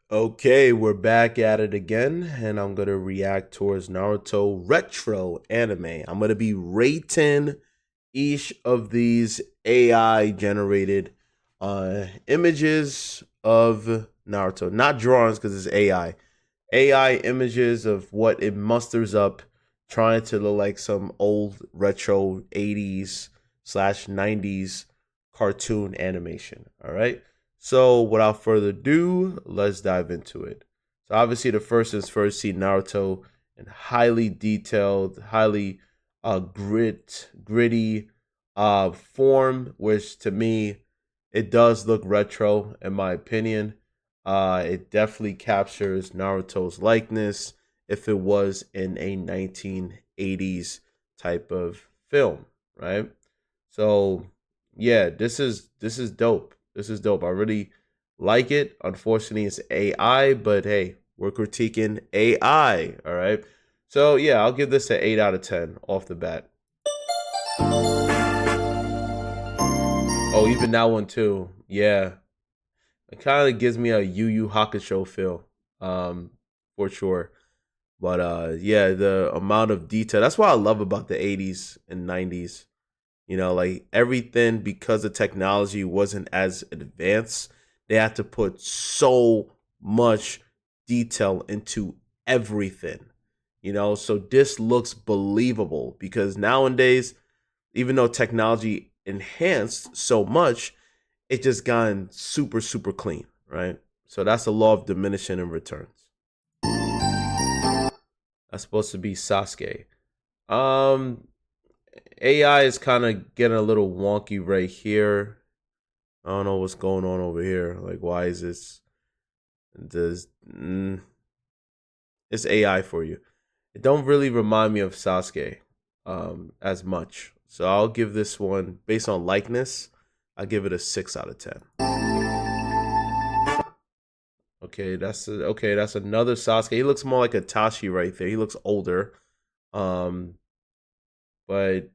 Okay, we're back at it again, and I'm gonna react towards Naruto retro anime. I'm gonna be rating each of these AI generated images of Naruto, not drawings because it's AI. AI images of what it musters up, trying to look like some old retro 80s slash 90s cartoon animation. All right. So without further ado, let's dive into it. So obviously the first is first see Naruto in highly detailed, highly gritty form, which to me it does look retro in my opinion. It definitely captures Naruto's likeness if it was in a 1980s type of film, right? So yeah, this is dope. This is dope. I really like it. Unfortunately, it's AI, but hey, we're critiquing AI. All right. So yeah, I'll give this an 8 out of 10 off the bat. Oh, even that one too. Yeah, it kind of gives me a Yu Yu Hakusho feel, um, for sure. But yeah, the amount of detail. That's what I love about the 80s and 90s. Like everything because the technology wasn't as advanced, they had to put so much detail into everything. So this looks believable because nowadays, even though technology enhanced so much, it just gotten super, super clean, right? So that's the law of diminishing and returns. That's supposed to be Sasuke. Um, AI is kind of getting a little wonky right here. I don't know what's going on over here. Like, why is this? Does It's AI for you? It don't really remind me of Sasuke, as much. So I'll give this one based on likeness. I'll give it a 6 out of 10. Okay. That's another Sasuke. He looks more like a Tashi right there. He looks older, um, but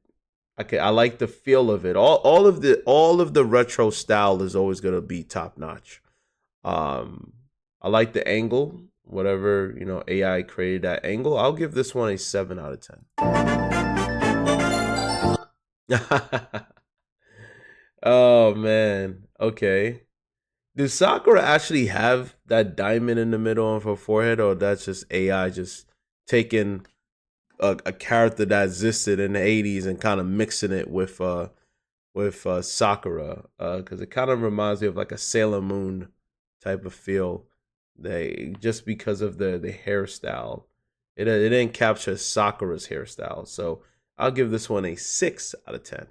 I like the feel of it. All of the retro style is always gonna be top notch. Um, I like the angle. Whatever AI created that angle. I'll give this one a 7 out of 10. Oh man. Okay. Does Sakura actually have that diamond in the middle of her forehead, or that's just AI just taking a character that existed in the 80s and kind of mixing it with Sakura? Because it kind of reminds me of like a Sailor Moon type of feel. They just because of the hairstyle, it didn't capture Sakura's hairstyle. So I'll give this one a 6 out of 10.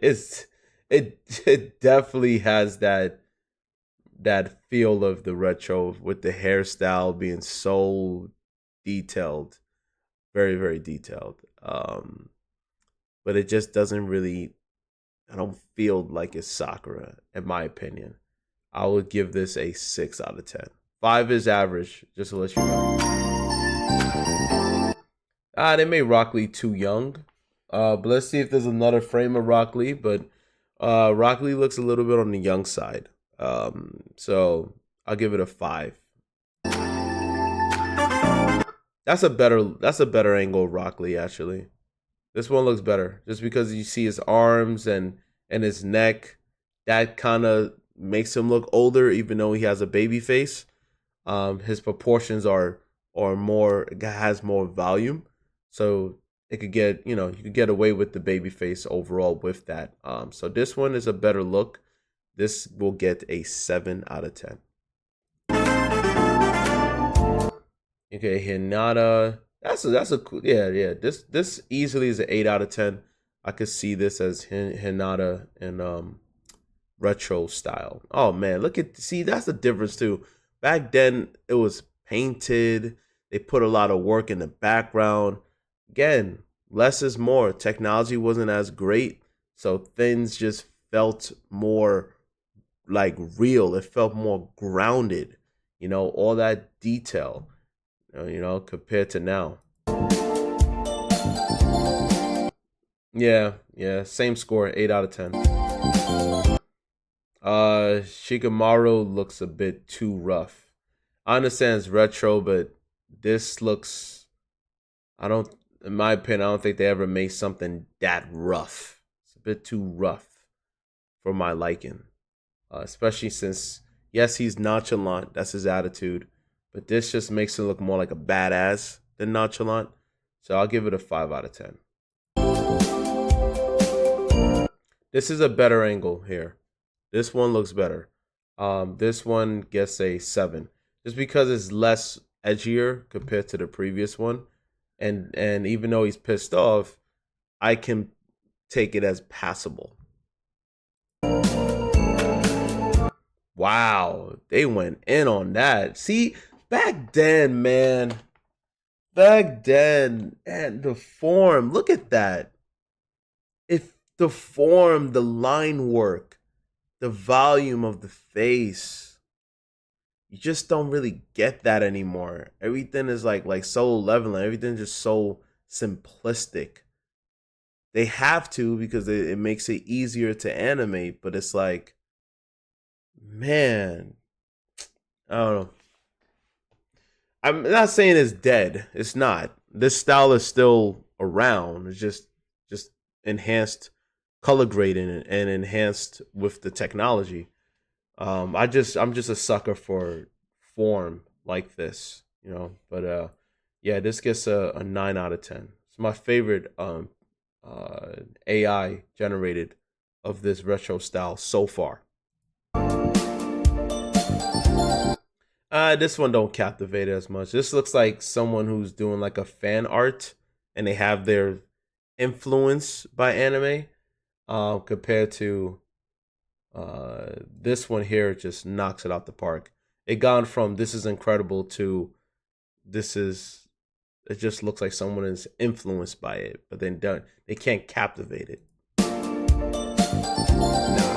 it's it definitely has that feel of the retro with the hairstyle being so detailed, very very detailed. But it just doesn't really. I don't feel like it's Sakura, in my opinion. I would give this a 6 out of 10. Five is average, just to let you know. They made Rock Lee too young. But let's see if there's another frame of Rock Lee. But Rock Lee looks a little bit on the young side. So I'll give it a 5. That's a better angle of Rock Lee actually. This one looks better just because you see his arms and his neck. That kind of makes him look older, even though he has a baby face. His proportions are more has more volume, so it could get you could get away with the baby face overall with that. So this one is a better look. This will get a 7 out of 10. Okay, Hinata. That's a cool. Yeah. This easily is an 8 out of 10. I could see this as Hinata and retro style. Oh man, see that's the difference too. Back then it was painted. They put a lot of work in the background. Again, less is more. Technology wasn't as great, so things just felt more like real. It felt more grounded. All that detail. Compared to now. Yeah, same score, 8 out of 10. Shikamaru looks a bit too rough. I understand it's retro, but this looks, I don't, in my opinion, I don't think they ever made something that rough. It's a bit too rough for my liking. Especially since, yes, he's nonchalant. That's his attitude. But this just makes him look more like a badass than nonchalant. So I'll give it a 5 out of 10. This is a better angle here. This one looks better. This one gets a 7. Just because it's less edgier compared to the previous one. And even though he's pissed off, I can take it as passable. Wow, they went in on that. See, back then, man, back then, and the form, look at that. If the form, the line work, the volume of the face, you just don't really get that anymore. Everything is like so leveling. Everything's just so simplistic. They have to because it makes it easier to animate, but it's like, man, I don't know. I'm not saying it's dead. It's not. This style is still around. It's just enhanced color grading and enhanced with the technology. I'm just a sucker for form like this, you know. But yeah, this gets a 9 out of 10. It's my favorite AI generated of this retro style so far. This one don't captivate as much. This looks like someone who's doing like a fan art, and they have their influence by anime. Compared to this one here, just knocks it out the park. It gone from this is incredible to this is. It just looks like someone is influenced by it, but then they can't captivate it. Nah.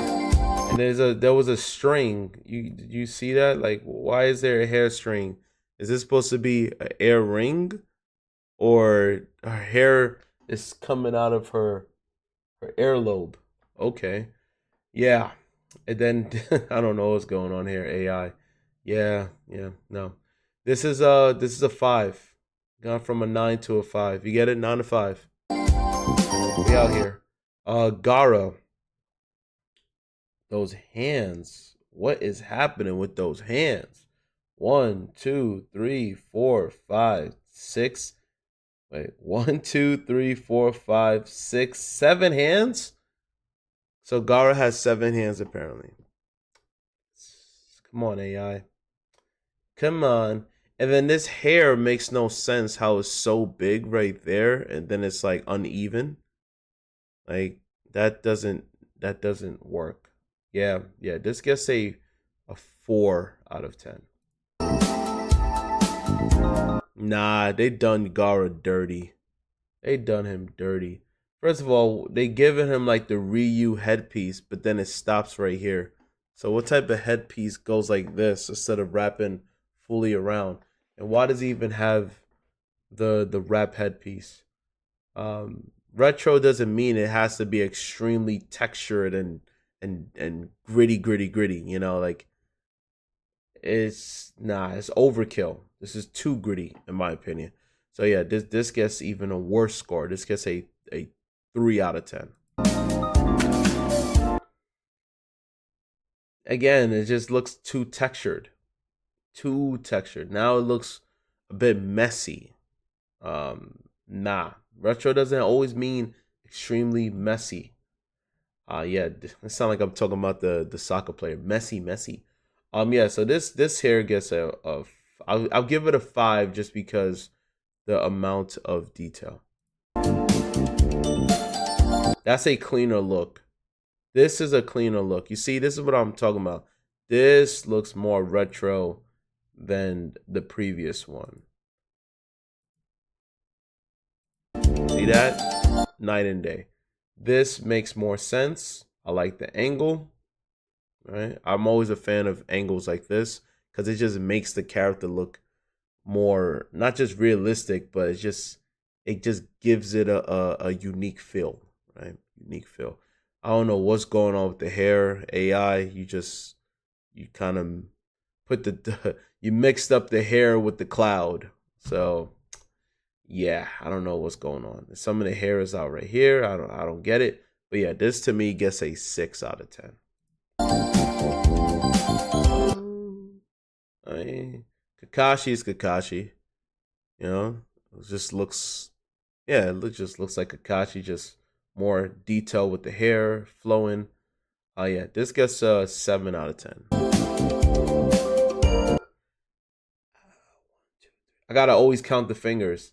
And there was a string. You see that? Like, why is there a hair string? Is this supposed to be an ear ring, or her hair is coming out of her earlobe? Okay, yeah. And then I don't know what's going on here. AI. Yeah, yeah. No, this is a 5. Gone from a 9 to a 5. You get it? 9 to 5. We out here. Gara. Those hands. What is happening with those hands? 1, 2, 3, 4, 5, 6. Wait, 1, 2, 3, 4, 5, 6, 7 hands? So Gara has 7 hands apparently. Come on, AI. Come on. And then this hair makes no sense how it's so big right there and then it's like uneven. Like that doesn't work. Yeah, yeah. This gets a 4 out of 10. Nah, they done Gara dirty. They done him dirty. First of all, they given him like the Ryu headpiece, but then it stops right here. So what type of headpiece goes like this instead of wrapping fully around? And why does he even have the wrap headpiece? Retro doesn't mean it has to be extremely textured and gritty. You know, like it's overkill. This is too gritty in my opinion. So yeah, this gets even a worse score. This gets a 3 out of 10. Again, it just looks too textured. Too textured. Now it looks a bit messy. Nah. Retro doesn't always mean extremely messy. Yeah, it sounds like I'm talking about the soccer player. Messy. Yeah, so this here gets I'll give it a 5 just because the amount of detail. That's a cleaner look. This is a cleaner look. You see, this is what I'm talking about. This looks more retro than the previous one. See that? Night and day. This makes more sense. I like the angle. Right? I'm always a fan of angles like this because it just makes the character look more not just realistic, but it just gives it a unique feel, right? Unique feel. I don't know what's going on with the hair AI. You kind of put you mixed up the hair with the cloud. So yeah, I don't know what's going on. Some of the hair is out right here. I don't get it. But yeah, this to me gets a 6 out of 10. I mean, Kakashi is Kakashi. You know, it just looks, yeah, just looks like Kakashi, just more detail with the hair flowing. Oh yeah, this gets a 7 out of 10. I gotta always count the fingers.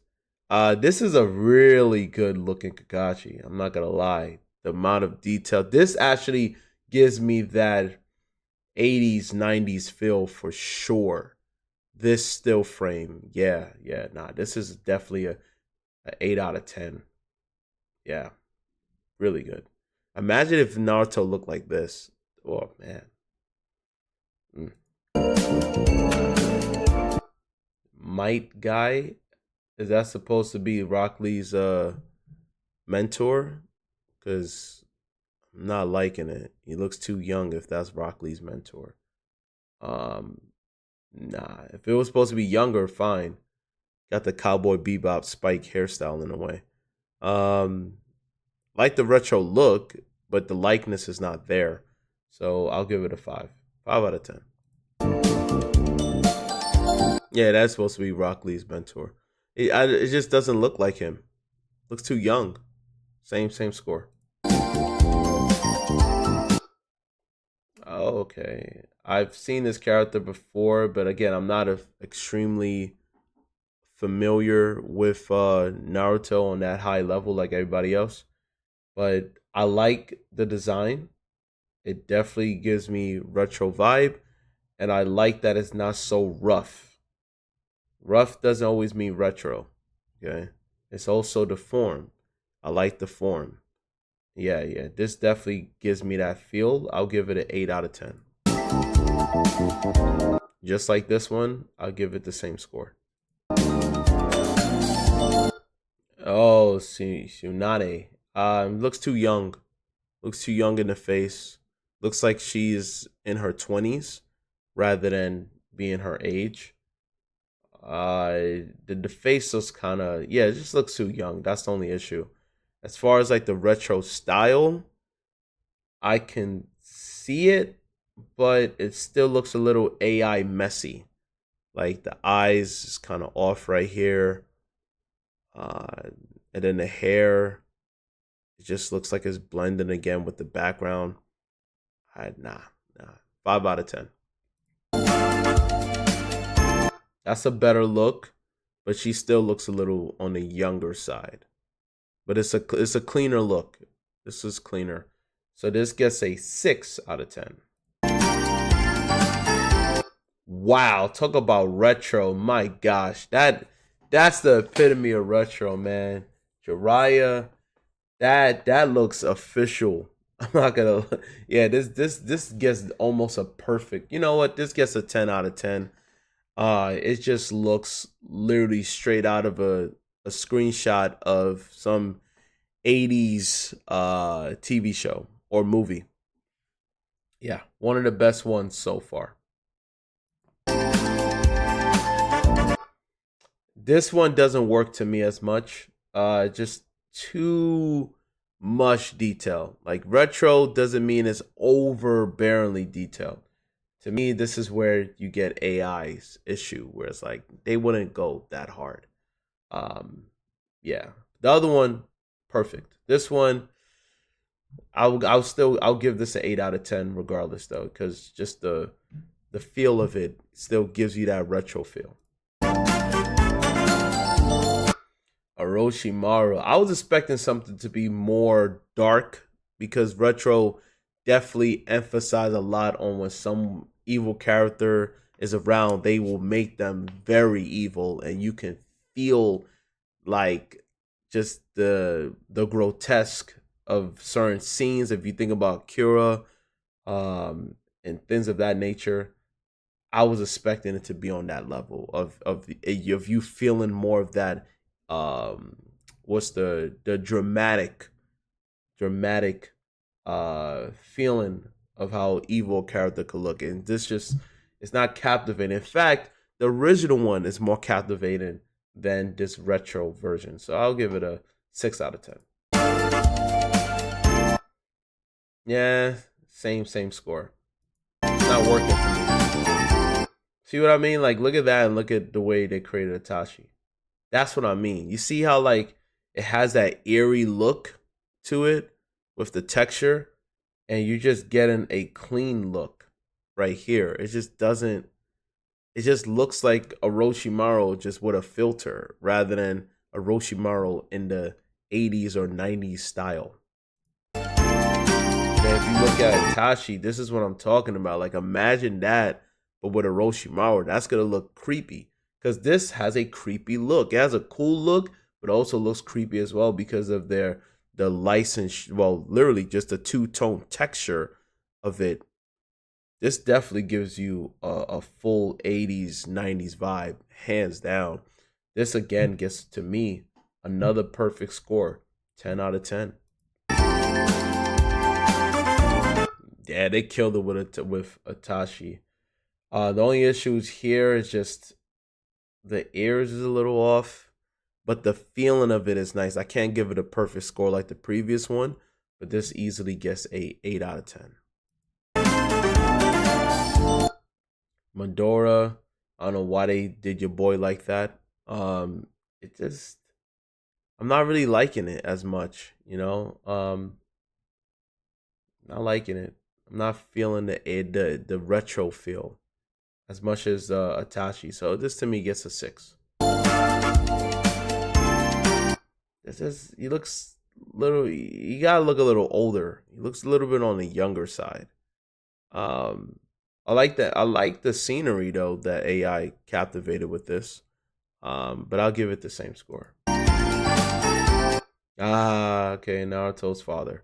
This is a really good looking Kakashi. I'm not gonna lie. The amount of detail. This actually gives me that 80s, 90s feel for sure. This still frame. Yeah, yeah, nah. This is definitely a 8 out of 10. Yeah, really good. Imagine if Naruto looked like this. Oh man. Mm. Might guy, is that supposed to be Rock Lee's mentor? Because I'm not liking it. He looks too young if that's Rock Lee's mentor. Um, nah. If it was supposed to be younger, fine. Got the Cowboy Bebop Spike hairstyle in a way. Um, like the retro look, but the likeness is not there. So I'll give it a 5. 5 out of 10. Yeah, that's supposed to be Rock Lee's mentor. It just doesn't look like him. Looks too young. Same score. Oh, okay. I've seen this character before, but again, I'm not extremely familiar with Naruto on that high level like everybody else. But I like the design. It definitely gives me retro vibe, and I like that it's not so rough. Rough doesn't always mean retro. Okay, it's also the form. I like the form. Yeah, yeah. This definitely gives me that feel. I'll give it an 8 out of 10. Just like this one, I'll give it the same score. Oh, Tsunade. Looks too young. Looks too young in the face. Looks like she's in her 20s rather than being her age. The face looks kind of, yeah, it just looks too young. That's the only issue. As far as like the retro style, I can see it, but it still looks a little AI messy. Like the eyes is kind of off right here, uh, and then the hair, it just looks like it's blending again with the background. Nah. 5 out of 10. That's a better look, but she still looks a little on the younger side. But it's a cleaner look. This is cleaner. So this gets a 6 out of 10. Wow, talk about retro. My gosh, that's the epitome of retro, man. Jiraiya, that looks official. I'm not gonna. Yeah, this gets almost a perfect. You know what? This gets a 10 out of 10. It just looks literally straight out of a screenshot of some 80s TV show or movie. Yeah, one of the best ones so far. This one doesn't work to me as much. Just too much detail. Like retro doesn't mean it's overbearingly detailed. To me, this is where you get AI's issue, where it's like they wouldn't go that hard. Um, yeah. The other one, perfect. This one, I'll give this an 8 out of 10 regardless though, because just the feel of it still gives you that retro feel. Orochimaru. I was expecting something to be more dark because retro definitely emphasize a lot on when some evil character is around, they will make them very evil, and you can feel like just the grotesque of certain scenes. If you think about Kira, and things of that nature, I was expecting it to be on that level of you feeling more of that. What's the dramatic feeling of how evil a character could look. And this just it's not captivating. In fact, the original one is more captivating than this retro version. So I'll give it a 6 out of 10. Yeah, same score. It's not working for me. See what I mean? Like, look at that and look at the way they created Itachi. That's what I mean. You see how like it has that eerie look to it with the texture, and you're just getting a clean look right here. It just doesn't. It just looks like Orochimaru just with a filter rather than Orochimaru in the 80s or 90s style. And if you look at Itachi, this is what I'm talking about. Like, imagine that, but with Orochimaru, that's gonna look creepy because this has a creepy look. It has a cool look, but also looks creepy as well because of the license. Well, literally just the two-tone texture of it. This definitely gives you a full 80s 90s vibe, hands down. This again gets to me another perfect score, 10 out of 10. Yeah, they killed it with Itachi. The only issues here is just the ears is a little off, but the feeling of it is nice. I can't give it a perfect score like the previous one, but this easily gets a 8 out of 10. Medora, I don't know why they did your boy like that. It just I'm not really liking it as much, you know. Not liking it. I'm not feeling the retro feel as much as Itachi. So this to me gets a 6. This is he looks little. You gotta look a little older. He looks a little bit on the younger side. Um, I like that. I like the scenery though that AI captivated with this. But I'll give it the same score. Ah, okay, Naruto's father.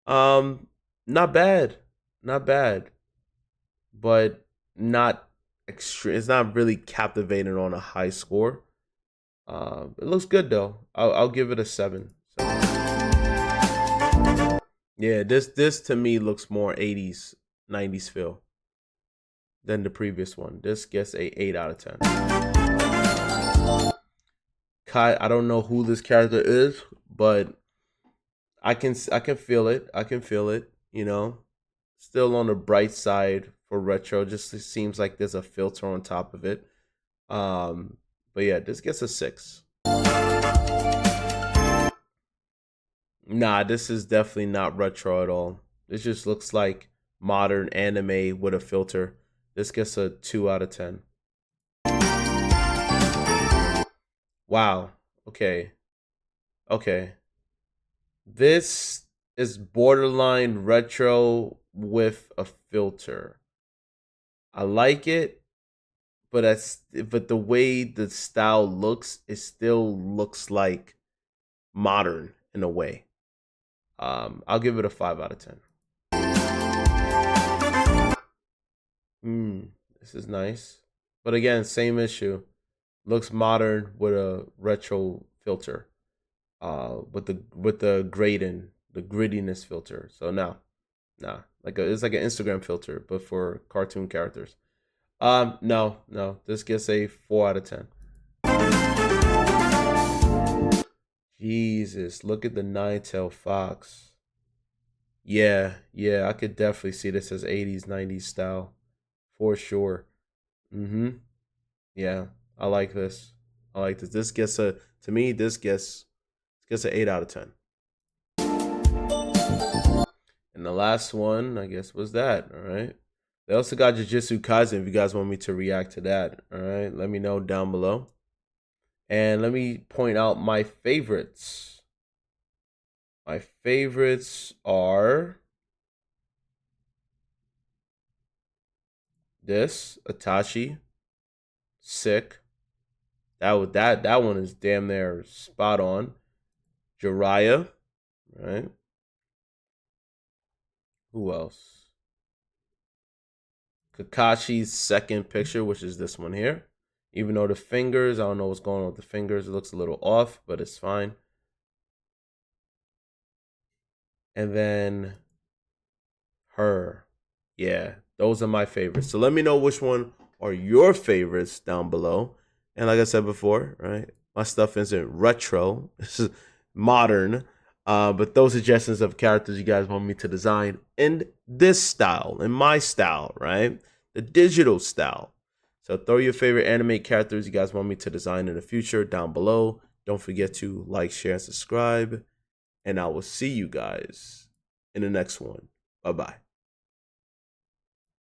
Not bad, not bad, but not extreme. It's not really captivating on a high score. It looks good though. I'll give it a 7. Yeah, this to me looks more 80s 90s feel than the previous one. This gets a 8 out of 10. Kai, I don't know who this character is, but I can feel it. I can feel it. You know, still on the bright side for retro. Just it seems like there's a filter on top of it. But yeah, this gets a 6. Nah, this is definitely not retro at all. This just looks like modern anime with a filter. This gets a 2 out of 10. Wow. Okay. Okay. This is borderline retro with a filter. I like it, but the way the style looks, it still looks like modern in a way. I'll give it a 5 out of 10. This is nice, but again, same issue. Looks modern with a retro filter. With the grading, the grittiness filter. So nah, it's like an Instagram filter, but for cartoon characters. No, this gets a 4 out of 10. Jesus, look at the nine-tailed fox. Yeah, I could definitely see this as 80s, 90s style for sure. Mm-hmm. Yeah, I like this. I like this. This gets a to me. This gets an 8 out of 10. And the last one, I guess, was that. All right. They also got Jujutsu Kaisen. If you guys want me to react to that, all right, let me know down below. And let me point out my favorites. My favorites are this Itachi, sick. That one is damn near spot on. Jiraiya, right? Who else? Kakashi's second picture, which is this one here. Even though the fingers, I don't know what's going on with the fingers. It looks a little off, but it's fine. And then her. Yeah, those are my favorites. So let me know which one are your favorites down below. And like I said before, right, my stuff isn't retro, this is modern. But those suggestions of characters you guys want me to design in this style, in my style, right? The digital style. So throw your favorite anime characters you guys want me to design in the future down below. Don't forget to like, share, and subscribe. And I will see you guys in the next one. Bye-bye.